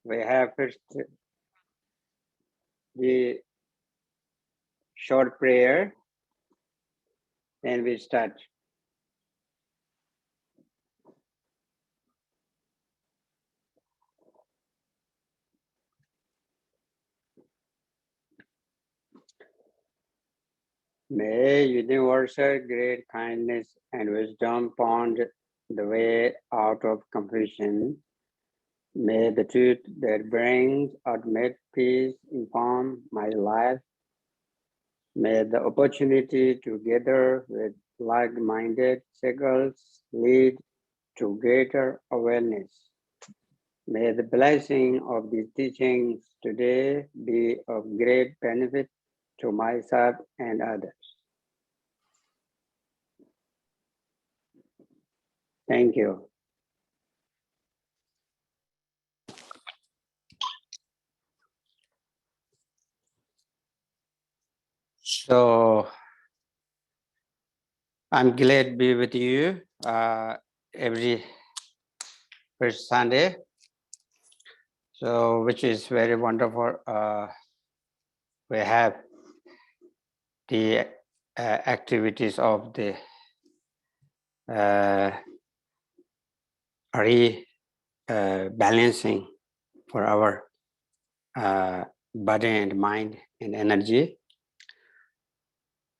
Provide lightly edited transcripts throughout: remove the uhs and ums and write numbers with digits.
we have first the short prayer, then we start. May universal great kindness and wisdom point the way out of confusion. May the truth that brings ultimate peace inform my life. May the opportunity to gather with like-minded circles lead to greater awareness. May the blessing of these teachings today be of great benefit to myself and others. Thank you. So I'm glad to be with you every first Sunday. So which is very wonderful. We have the activities of the balancing for our body and mind and energy.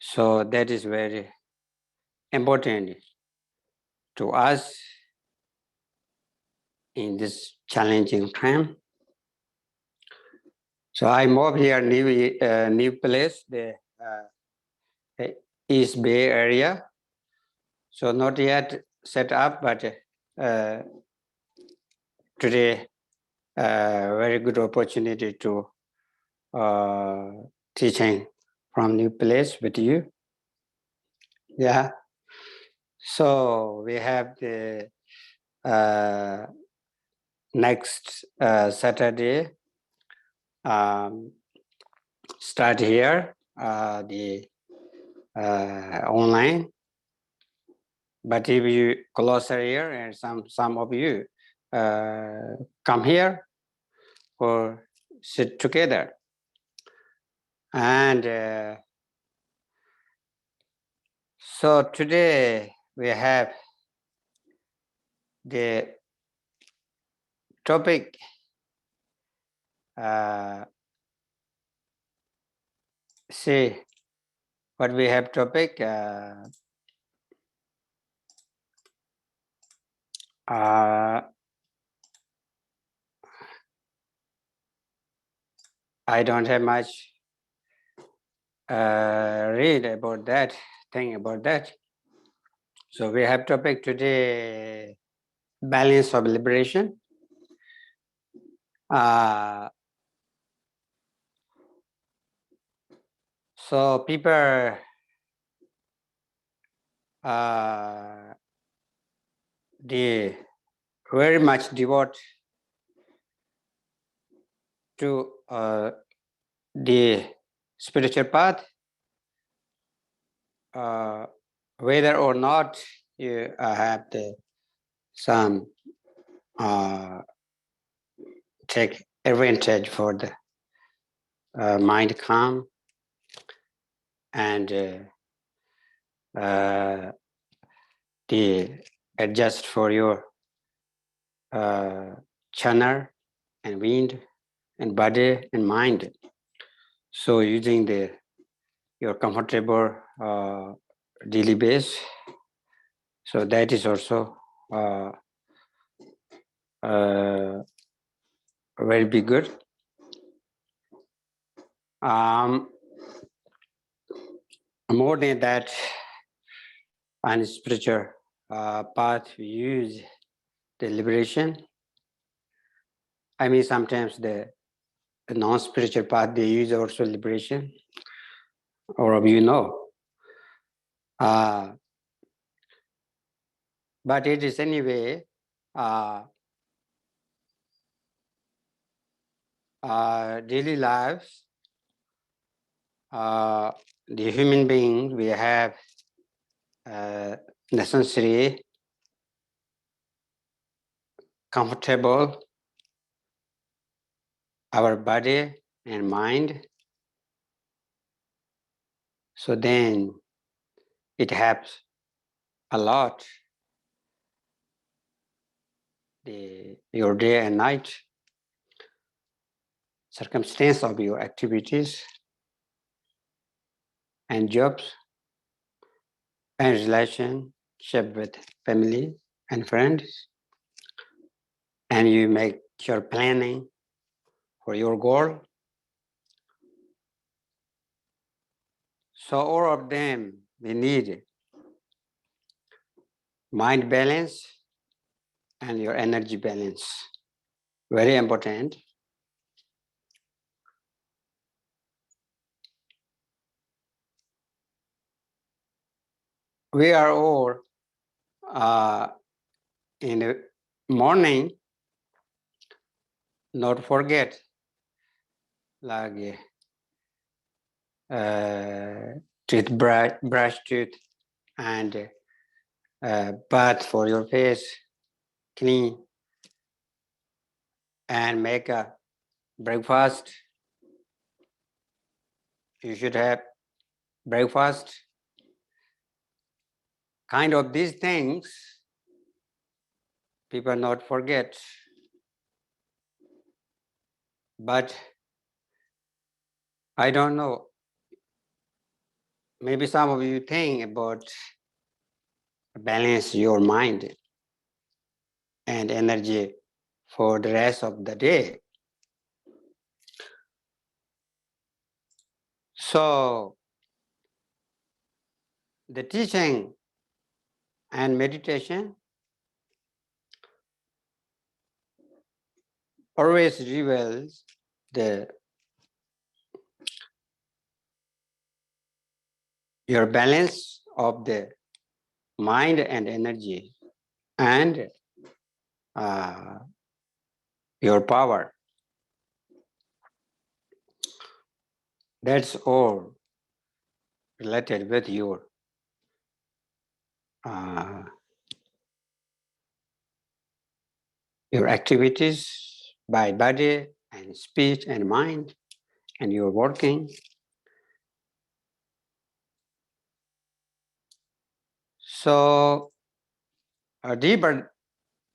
So that is very important to us in this challenging time. So I moved here new place, the East Bay area. So not yet set up, but today very good opportunity to teaching from new place with you. Yeah. So we have the next Saturday start here the online. But if you closer here and some of you come here or sit together. And so today we have the topic see what we have topic I don't have much read about that thing about that. So we have topic today, balance of liberation. So people they very much devote to the spiritual path, whether or not you have some take advantage for the mind calm and the adjust for your channel and wind and body and mind. So using your comfortable daily base. So that is also very be good. More than that, on spiritual path, we use the liberation. I mean, sometimes the non-spiritual path, they use also liberation, or you know. But it is anyway, daily lives, the human being, we have necessary, comfortable, our body and mind. So then it helps a lot your day and night circumstance of your activities and jobs and relationship with family and friends. And you make your planning for your goal. So all of them, they need mind balance and your energy balance. Very important. We are all in the morning, not forget, like brush tooth and bath for your face, clean, and make a breakfast. You should have breakfast. Kind of these things, people not forget. But I don't know. Maybe some of you think about balance your mind and energy for the rest of the day. So the teaching and meditation always reveals your balance of the mind and energy and uh, your power. That's all related with uh, your activities by body and speech and mind, and your working. So deeper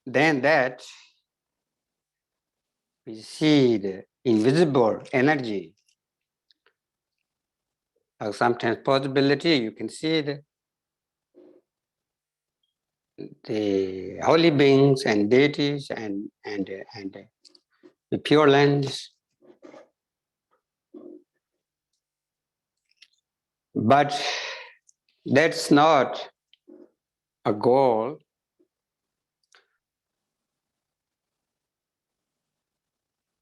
than that, we see the invisible energy. Sometimes possibility, you can see the holy beings and deities and the pure lands. But that's not a goal.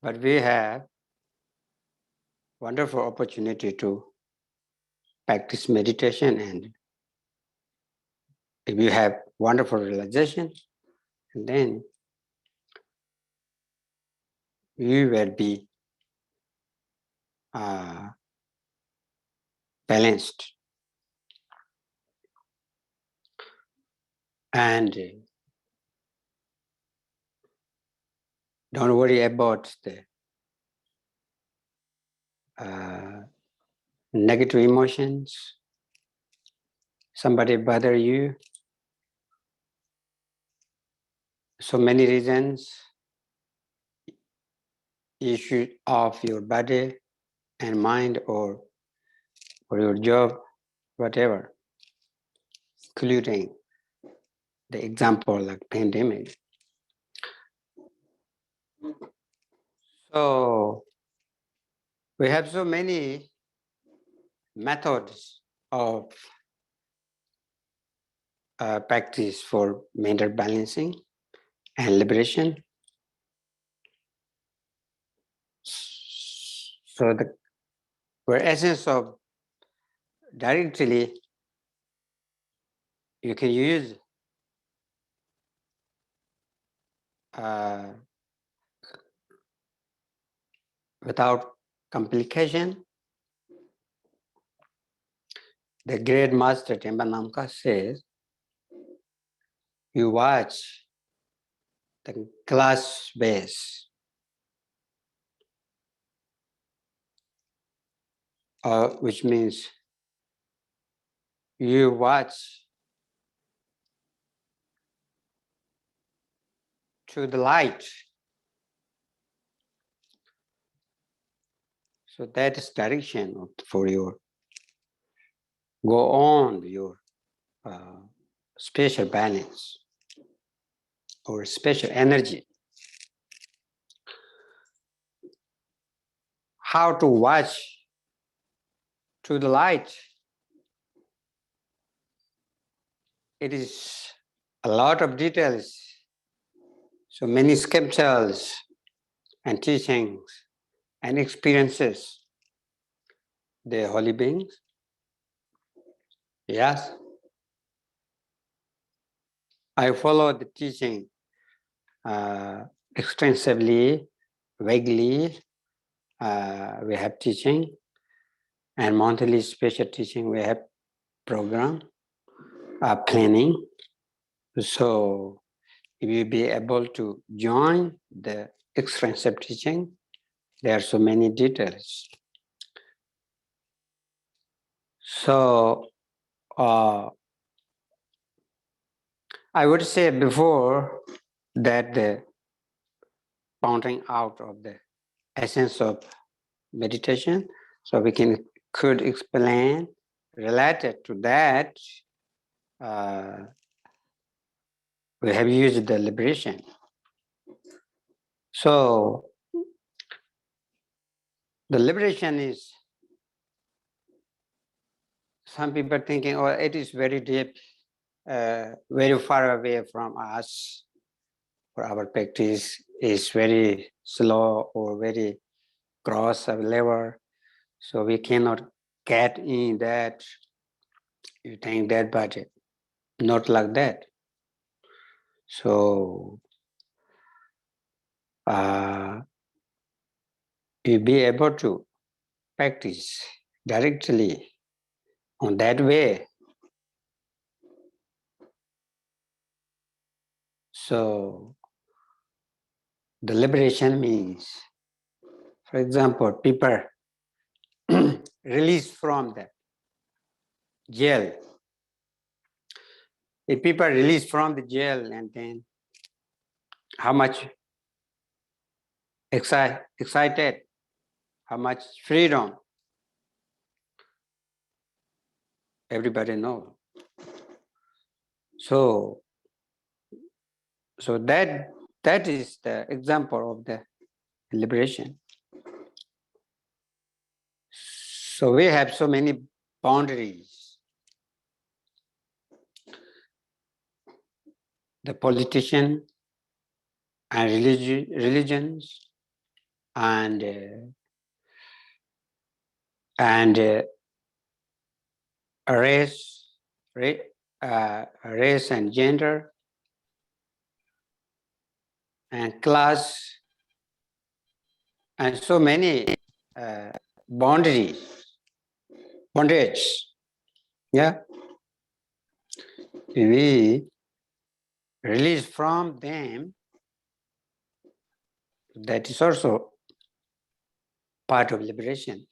But we have wonderful opportunity to practice meditation, and if you have wonderful realization, then you will be uh, balanced. And don't worry about the negative emotions. Somebody bother you. So many reasons. Issue of your body and mind or your job, whatever, including the example like pandemic. So we have so many methods of practice for mental balancing and liberation. So the essence of directly, you can use without complication. The great master Tembanamka says, you watch the glass vase which means you watch to the light. So that is direction for your go on your spatial balance or spatial energy. How to watch to the light? It is a lot of details, so many scriptures and teachings and experiences. The holy beings, yes. I follow the teaching extensively, vaguely. We have teaching and monthly special teaching. We have program planning. So if you be able to join the extensive teaching, there are so many details. So I would say before that the pointing out of the essence of meditation, so we could explain related to that. We have used the liberation. So the liberation is, some people thinking, oh, it is very deep, very far away from us, or our practice is very slow or very cross of level, so we cannot get in that. You think that, but not like that. So you be able to practice directly on that way. So the liberation means, for example, people released from the jail. If people released from the jail, and then how much excited, how much freedom, everybody knows. So that is the example of the liberation. So we have so many boundaries. The politician and religions and race, race and gender and class and so many bondage. Yeah, we release from them. That is also part of liberation.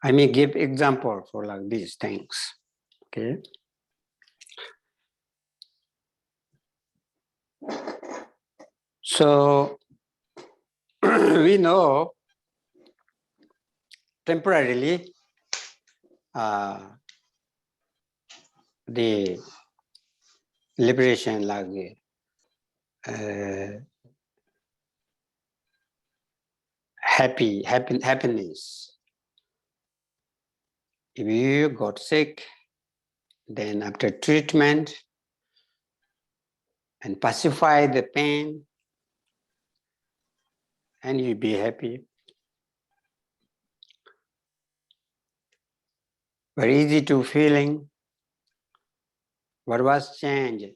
I may give example for like these things. Okay. So we know temporarily the liberation, like happiness. If you got sick, then after treatment and pacify the pain, and you be happy. Very easy to feeling. What was changed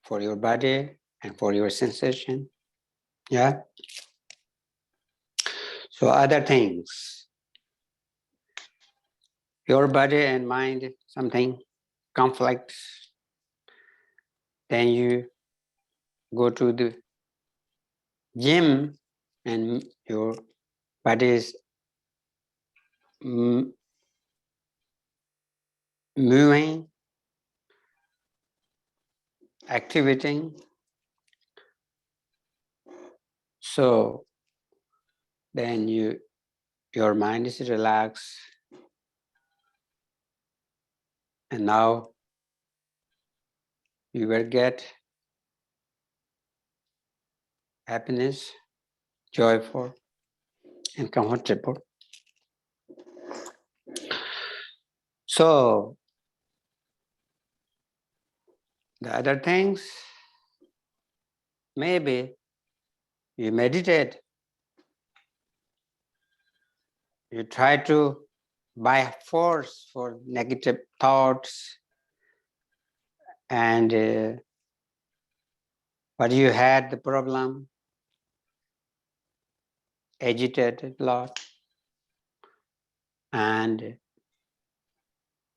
for your body and for your sensation? Yeah. So other things, your body and mind, something conflicts, then you go to the gym and your body is moving, activating. So then your mind is relaxed, and now you will get happiness, joyful, and comfortable. So the other things, maybe you meditate, you try to by force for negative thoughts, and but you had the problem, agitated a lot, and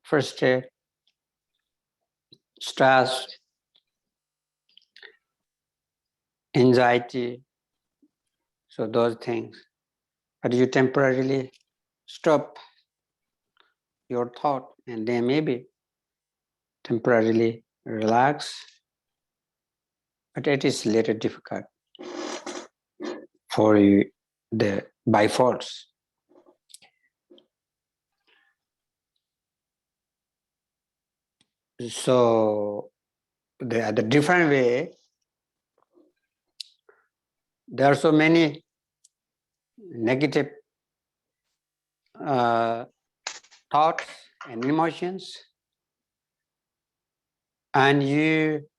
frustrated, stressed, anxiety, so those things. But you temporarily stop your thought and then maybe temporarily relax, but it is later difficult for you by force. So the different way, there are so many negative thoughts and emotions, and you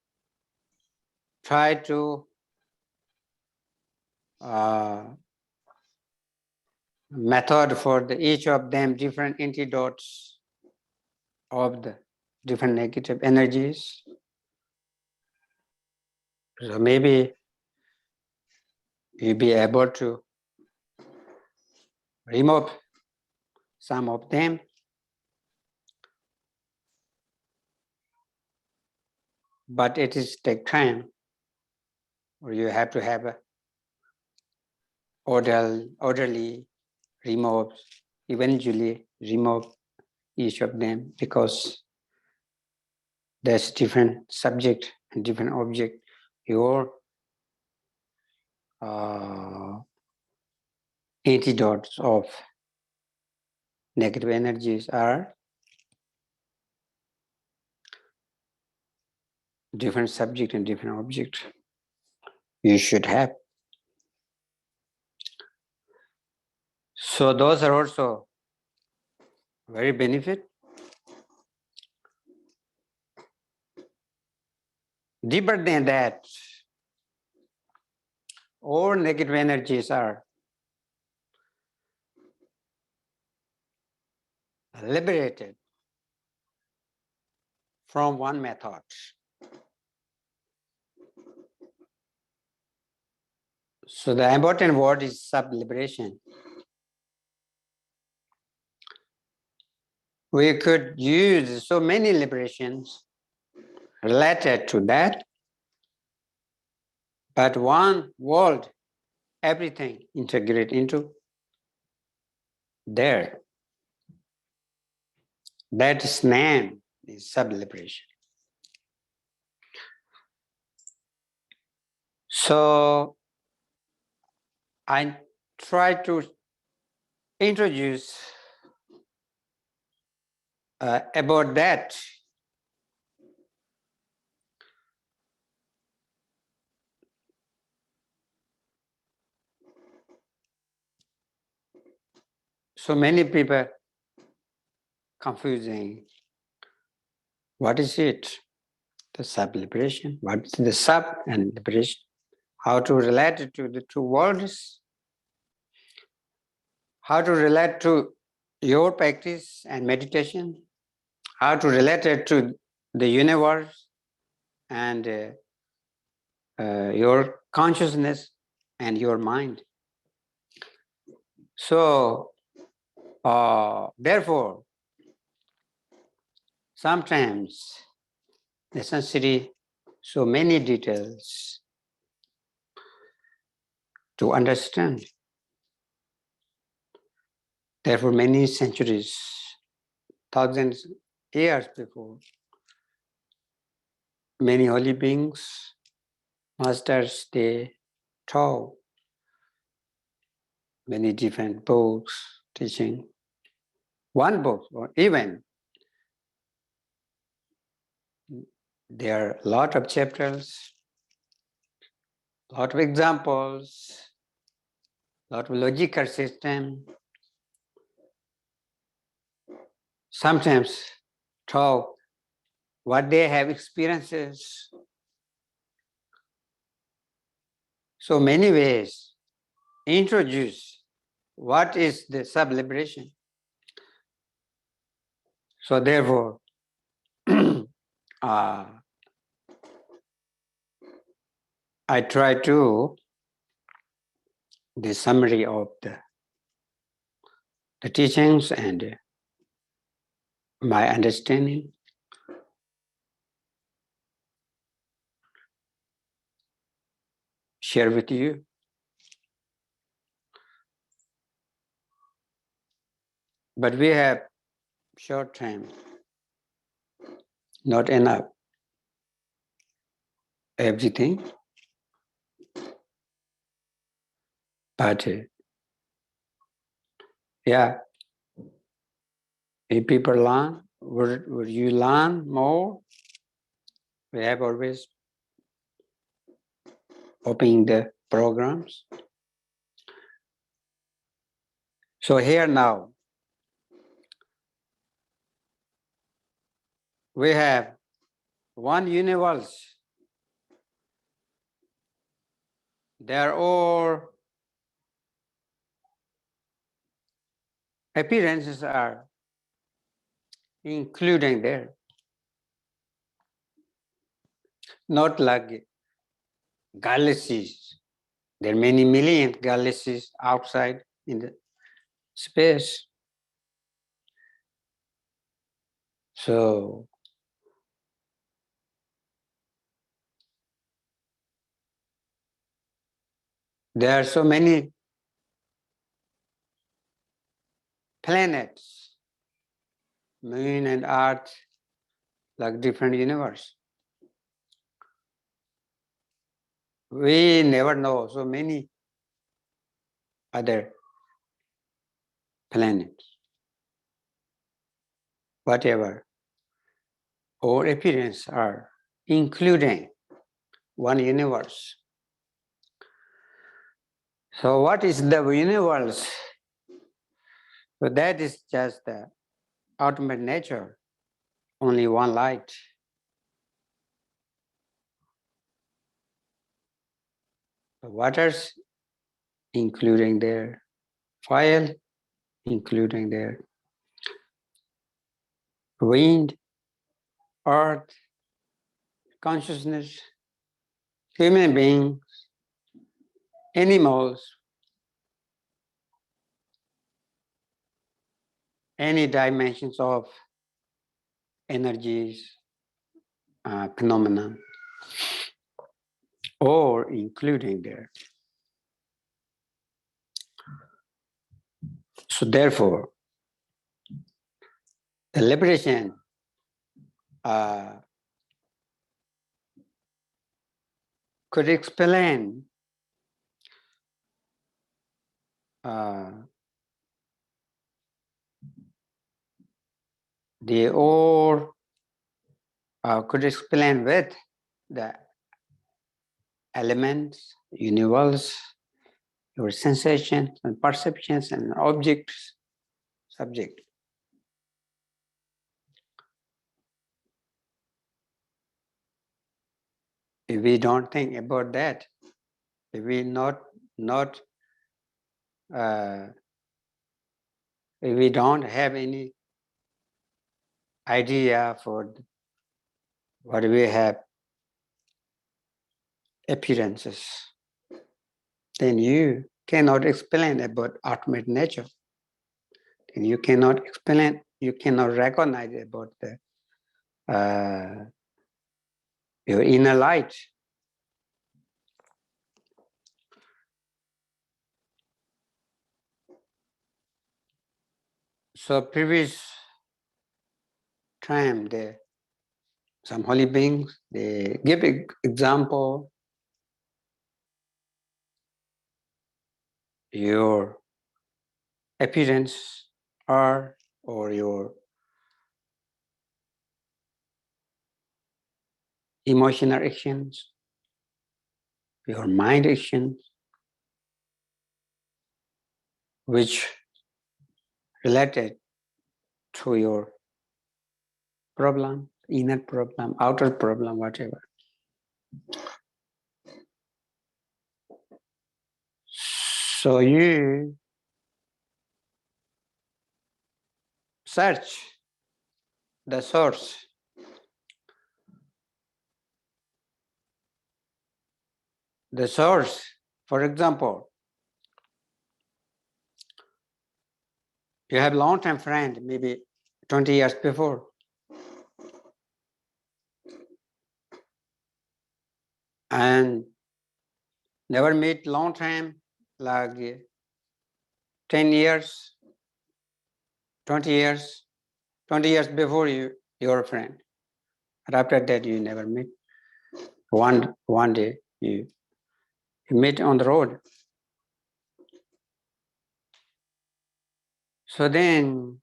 try to method for each of them different antidotes of the different negative energies. So maybe you'll be able to remove some of them, but it is take time, or you have to have a orderly remove, eventually remove each of them, because there's different subject and different object. Your antidotes of negative energies are different subject and different object you should have. So those are also very benefit. Deeper than that, all negative energies are liberated from one method. So the important word is sub-liberation. We could use so many liberations related to that, but one world, everything integrate into there. That name is sub-liberation. So I try to introduce about that. So many people confusing. What is it? The sub-liberation. What is the sub and liberation? How to relate it to the two worlds? How to relate to your practice and meditation? How to relate it to the universe and your consciousness and your mind. So, therefore, sometimes necessary so many details to understand. Therefore, many centuries, thousands years before, many holy beings, masters, they taught many different books, teaching one book, or even there are a lot of chapters, a lot of examples, a lot of logical system. Sometimes talk what they have experiences. So many ways introduce what is the sub-liberation. So therefore, I try to the summary of the teachings and my understanding. Share with you. But we have short time, not enough. Everything. But yeah, if people learn, would you learn more? We have always opening the programs. So here now, we have one universe. There are all appearances are including there. Not like galaxies. There are many million galaxies outside in the space. So there are so many planets, moon and earth, like different universe. We never know so many other planets. Whatever, all appearances are including one universe. So what is the universe? So that is just the ultimate nature, only one light. The waters, including their fire, including their wind, earth, consciousness, human beings, animals, any dimensions of energies, phenomena, or including there. So therefore, the liberation could explain the or could explain with the elements, universe, your sensations and perceptions and objects, subject. If we don't think about that, if we if we don't have any idea for what we have appearances, then you cannot explain about ultimate nature. And you cannot explain, you cannot recognize about the your inner light. So previous time, some holy beings, they give example, your appearance or your emotional actions, your mind actions, which related to your problem, inner problem, outer problem, whatever. So you search the source. The source, for example, you have long-time friend, maybe 20 years before, and never meet long time, like 10 years, 20 years, 20 years before your friend. And after that, you never meet. One day, you meet on the road. So then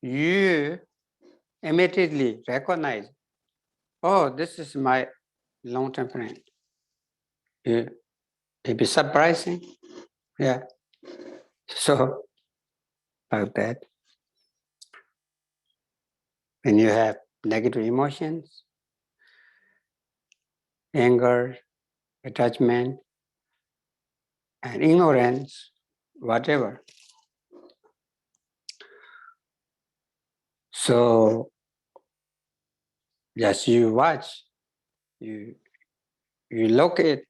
you immediately recognize, oh, this is my long-term friend. It be surprising. Yeah. So like that, when you have negative emotions, anger, attachment, and ignorance, whatever. So just you watch, you look at,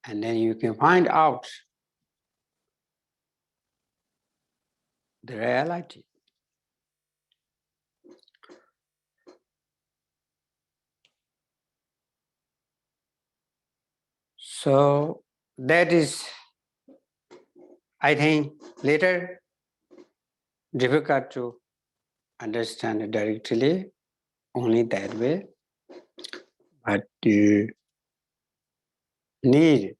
and then you can find out the reality. So that is, I think, later difficult to understand directly, only that way. But you need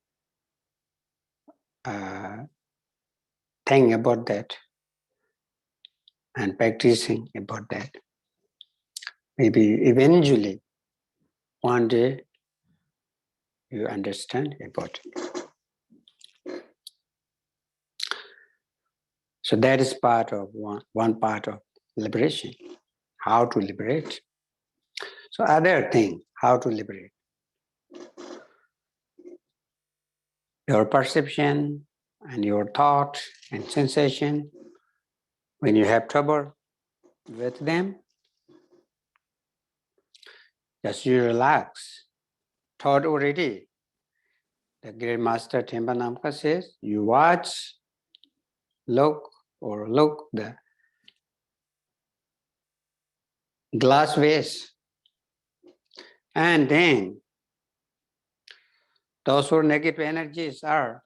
think about that and practicing about that. Maybe eventually, one day, you understand about it. So that is part of one part of liberation, how to liberate. So other thing, how to liberate. Your perception and your thought and sensation, when you have trouble with them, just you relax. Thought already. The great master Temba Namka says, you watch, look the glass vase, and then those who negative energies are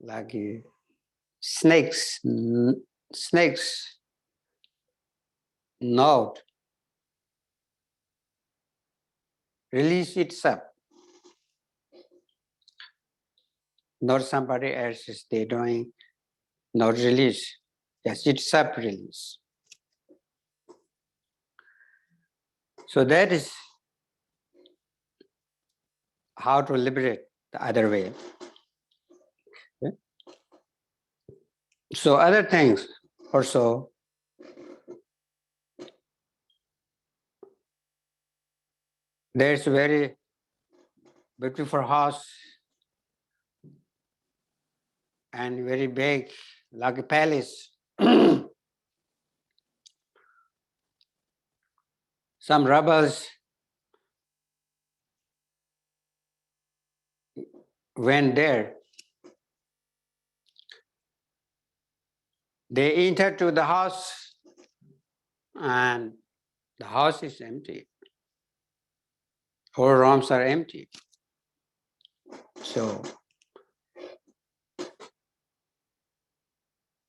like snakes node release itself, not somebody else is they doing, not release, just itself release. So that is how to liberate the other way. Okay? So other things also, there's a very beautiful house and very big, like a palace. Some rebels went there. They entered to the house and the house is empty. All rooms are empty. So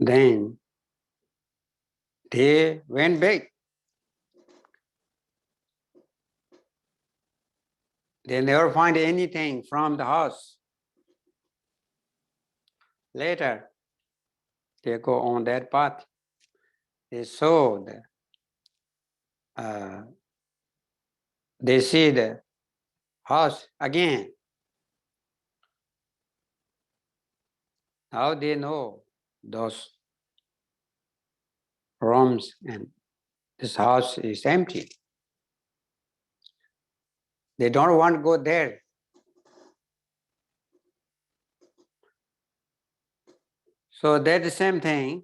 Then they went back. They never find anything from the house. Later, they go on that path. They saw they see the house again. How they know those rooms and this house is empty? They don't want to go there. So that's the same thing.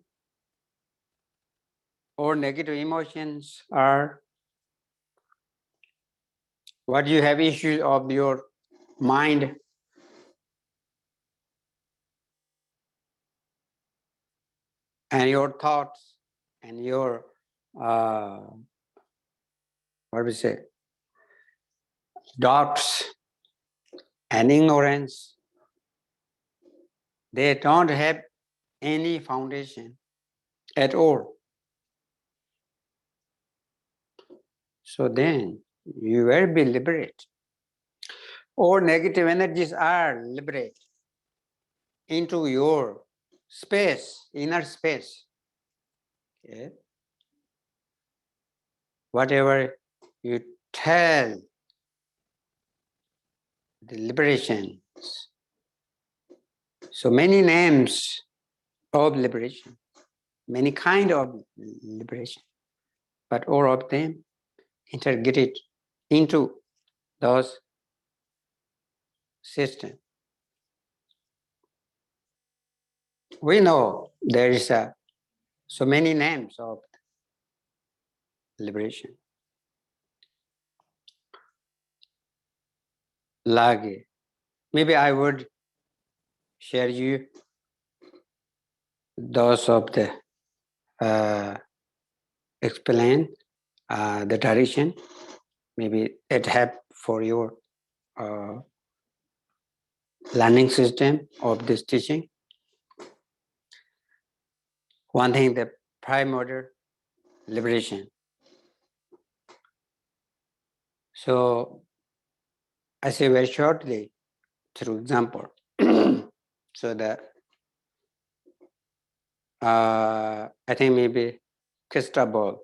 Or negative emotions are what you have issues of your mind. And your thoughts and your what we say, doubts and ignorance, they don't have any foundation at all. So then you will be liberated. All negative energies are liberated into your space, inner space. Okay? Whatever you tell the liberation, so many names of liberation, many kind of liberation, but all of them integrated into those systems. We know there is so many names of liberation. Like, maybe I would share you those of the explain the direction. Maybe it help for your learning system of this teaching. One thing, the primordial liberation. So I say very shortly through example. So that I think maybe crystal ball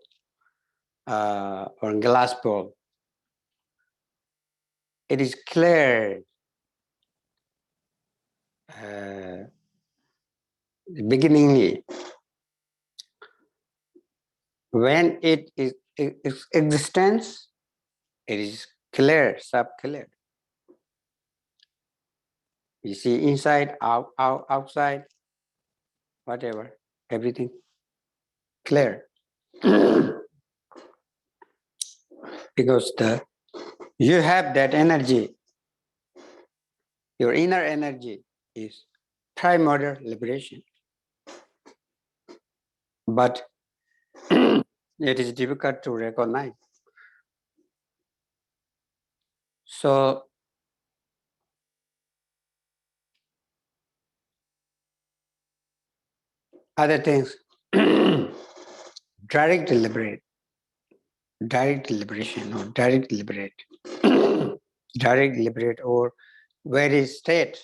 or glass ball. It is clear beginningly when it is its existence, it is clear, sub-clear. You see inside, outside, whatever, everything clear. Because you have that energy, your inner energy is primordial liberation. But it is difficult to recognize. So other things, direct liberation or direct liberate, direct liberate or very state,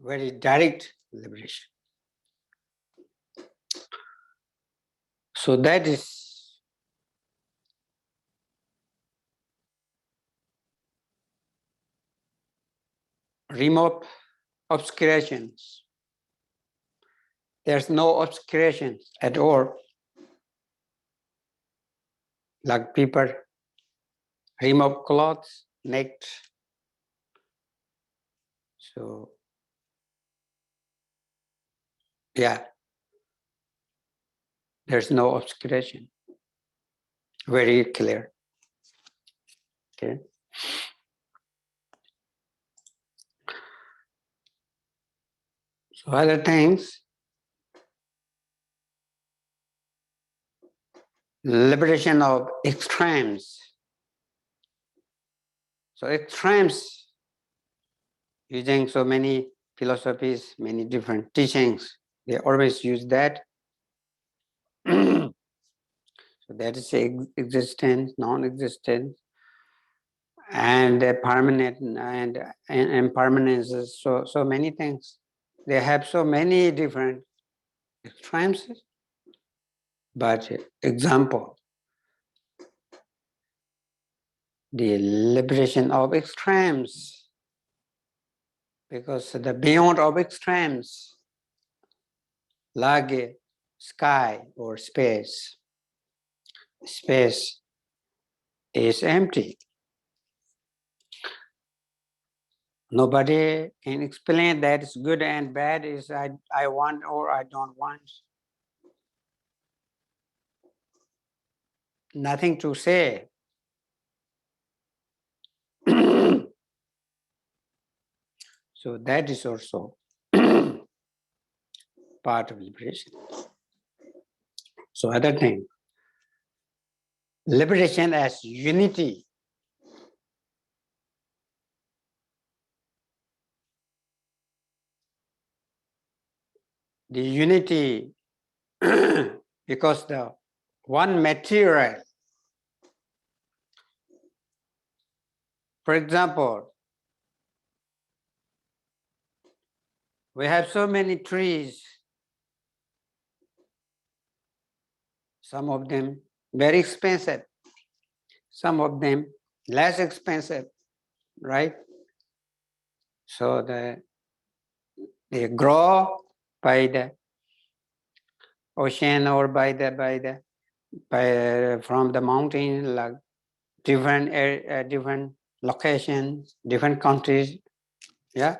very direct liberation. So that is remove obscurations. There's no obscurations at all. Like people remove clothes, naked. So yeah, there's no obscuration. Very clear. Okay. So other things, liberation of extremes. So extremes, using so many philosophies, many different teachings. They always use that. So that is existence, non-existence, and permanent and impermanence. So many things. They have so many different extremes. But example, the liberation of extremes, because the beyond of extremes, like sky or space, space is empty. Nobody can explain that it's good and bad, is I want or I don't want. Nothing to say. So that is also part of liberation. So other thing, liberation as unity. The unity, because the one material, for example, we have so many trees, some of them very expensive, some of them less expensive, right? So they grow by the ocean or from the mountain, like different locations, different countries, yeah,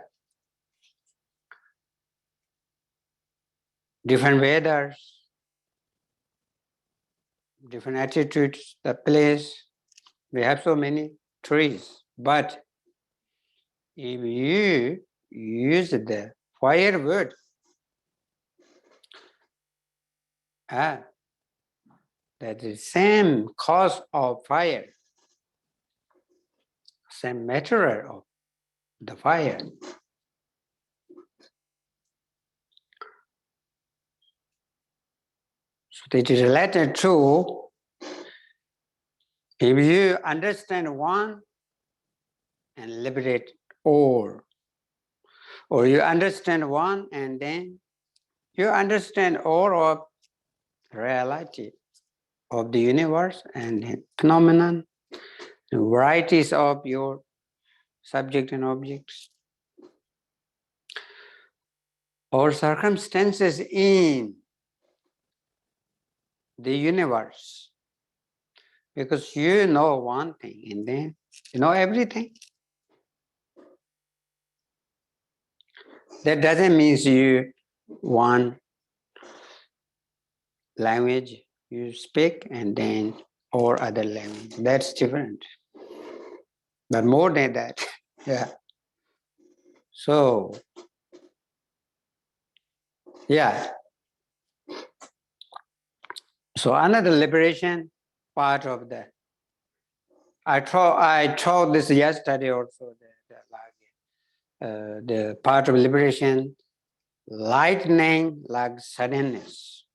different weathers, different attitudes, the place. We have so many trees, but if you use the firewood, that is same cause of fire, same material of the fire. So it is related to, if you understand one and liberate all, or you understand one and then you understand all of reality of the universe and the phenomenon, the varieties of your subject and objects, or circumstances in the universe, because you know one thing and then you know everything. That doesn't mean you one language you speak and then or other language. That's different. But more than that, yeah. So, yeah. So another liberation part of that. I told this yesterday also. The part of liberation, lightning like suddenness.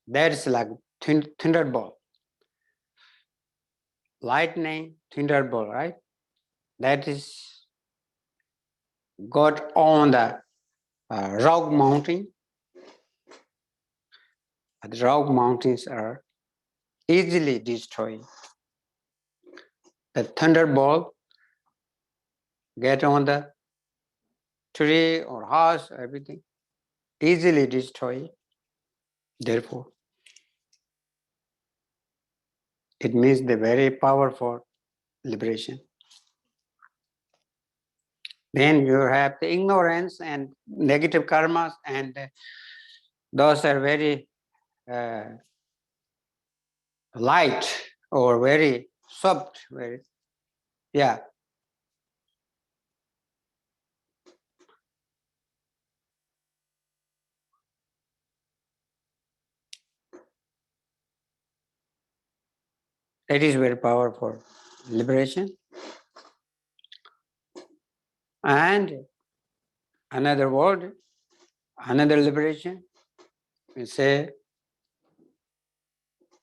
That's like thunderbolt. Lightning, thunderbolt, right? That is got on the rock mountain. The rock mountains are easily destroyed. The thunderbolt get on the tree or house, everything, easily destroyed. Therefore, it means the very powerful liberation. Then you have the ignorance and negative karmas, and those are very light or very soft, very, yeah. It is very powerful liberation. And another word, Another liberation, we say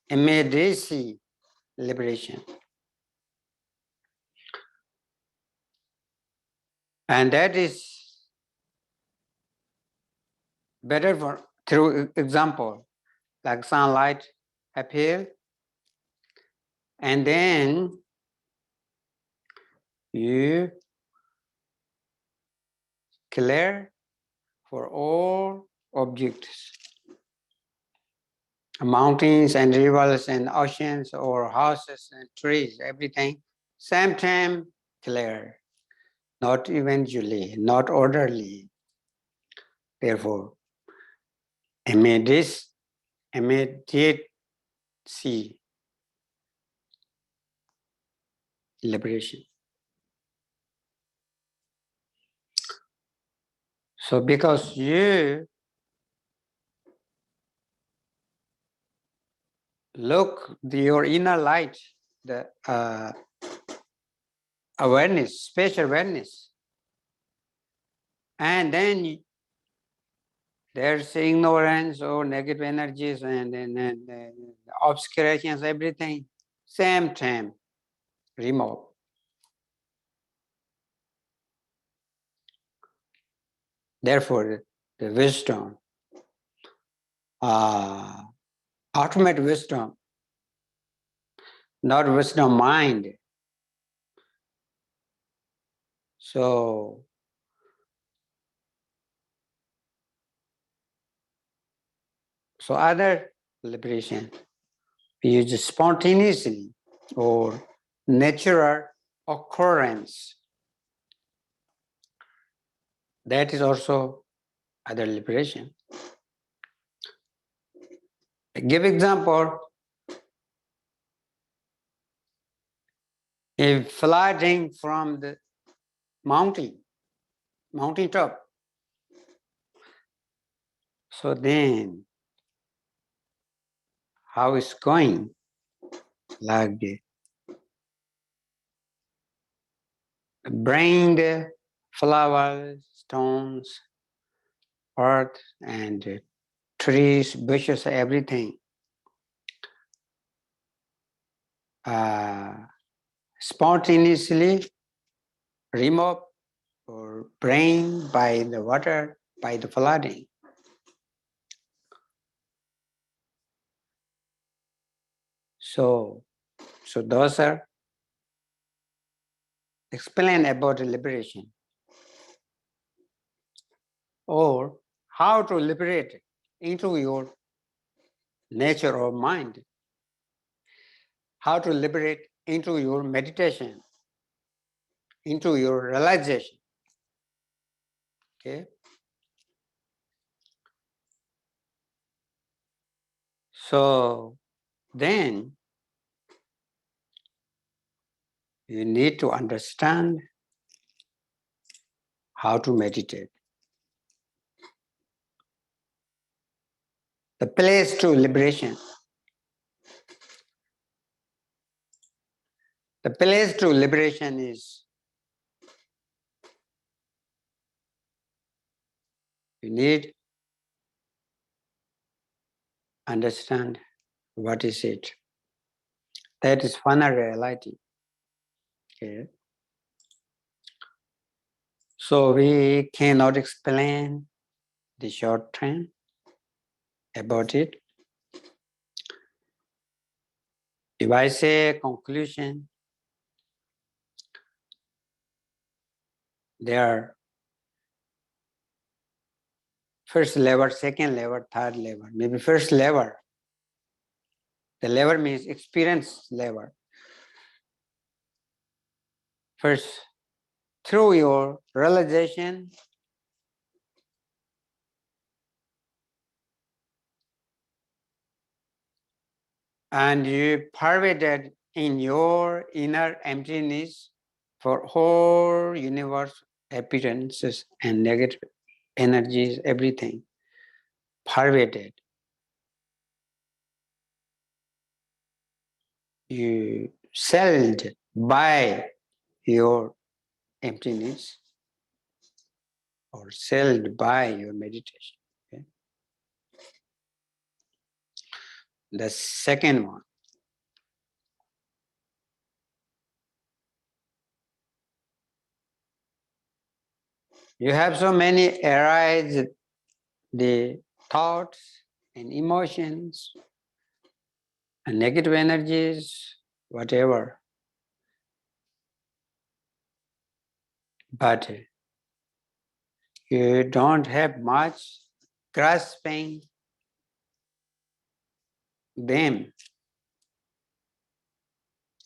immediacy liberation. And that is better for through example, like sunlight appear, and then you clear for all objects, mountains and rivers and oceans or houses and trees, everything, same time clear, not eventually, not orderly. Therefore, immediacy liberation. So because you look your inner light, the awareness, spatial awareness, and then there's ignorance or negative energies and obscurations, everything, same time, remove. Therefore, the wisdom, ultimate wisdom, not wisdom mind. So other liberation, we use spontaneously or natural occurrence. That is also other liberation. Give example, if flooding from the mountain top. So then, how it's going? Like the bring the flowers, stones, earth, and trees, bushes, everything. Spontaneously remove or bring by the water, by the flooding. So those are explain about the liberation or how to liberate into your nature or mind, how to liberate into your meditation, into your realization. Okay. So then you need to understand how to meditate. The place to liberation. The place to liberation is you need understand what is it. That is final reality. Okay. So we cannot explain the short term about it. If I say conclusion, there are first level, second level, third level, maybe first level. The level means experience level. First, through your realization, and you pervaded in your inner emptiness for whole universe appearances and negative energies, everything pervaded. You sold by your emptiness or sold by your meditation. the second one. You have so many arise the thoughts and emotions and negative energies, whatever. But you don't have much grasping them.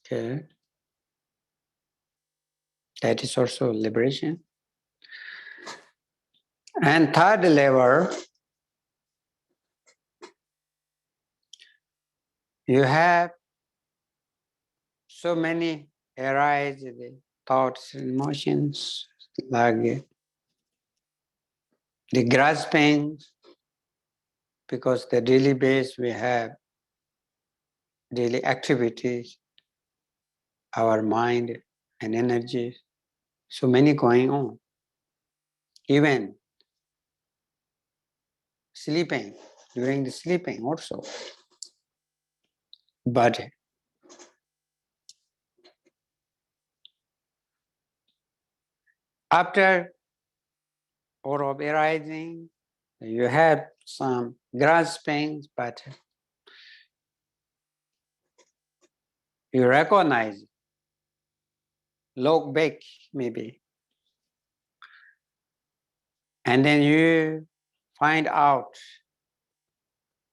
Okay. That is also liberation. And third level, you have so many arise the thoughts and emotions, like the grasping, because the daily base we have daily activities, our mind and energy, so many going on. Even sleeping, during the sleeping also. But after or of arising, you have some grasping, but you recognize, look back maybe, and then you find out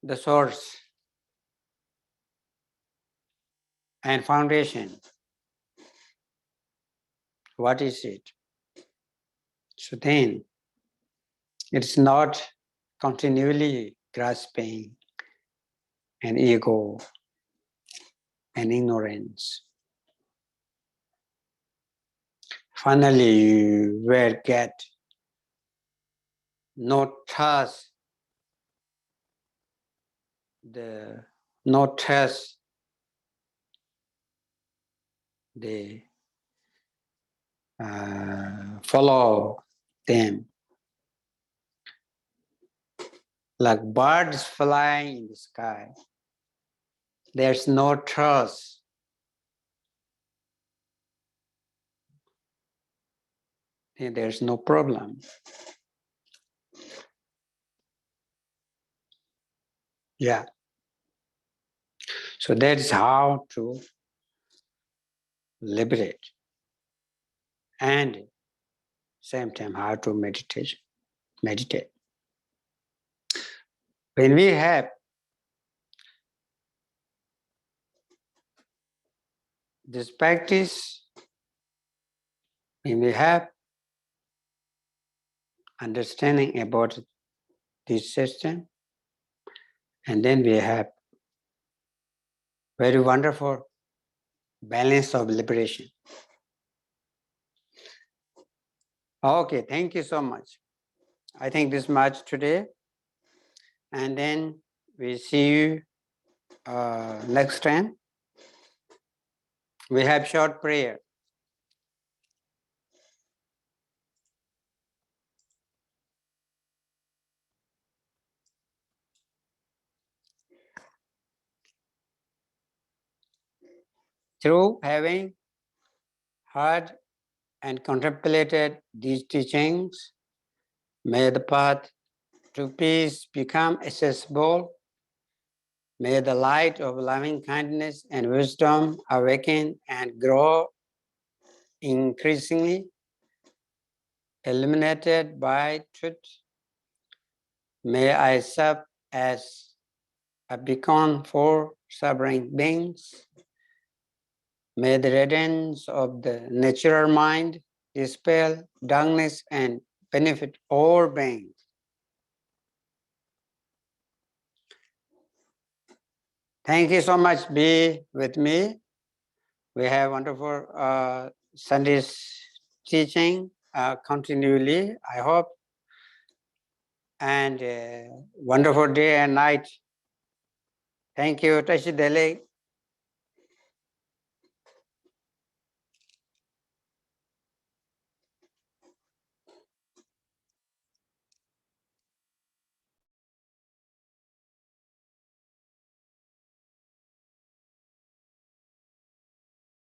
the source and foundation. What is it? So then it's not continually grasping and ego and ignorance. Finally, you will get no trust, they follow them like birds flying in the sky. There's no trust. And there's no problem. Yeah. So that's how to liberate, and same time how to meditate. When we have this practice, when we have understanding about this system, and then we have very wonderful balance of liberation. Okay, thank you so much. I think this much today, and then we see you next time. We have short prayer. Through having heard and contemplated these teachings, may the path to peace become accessible. May the light of loving kindness and wisdom awaken and grow increasingly, illuminated by truth. May I serve as a beacon for suffering beings. May the radiance of the natural mind dispel darkness and benefit all beings. Thank you so much. Be with me. We have wonderful Sunday's teaching continually, I hope. And wonderful day and night. Thank you, Tashi Dele.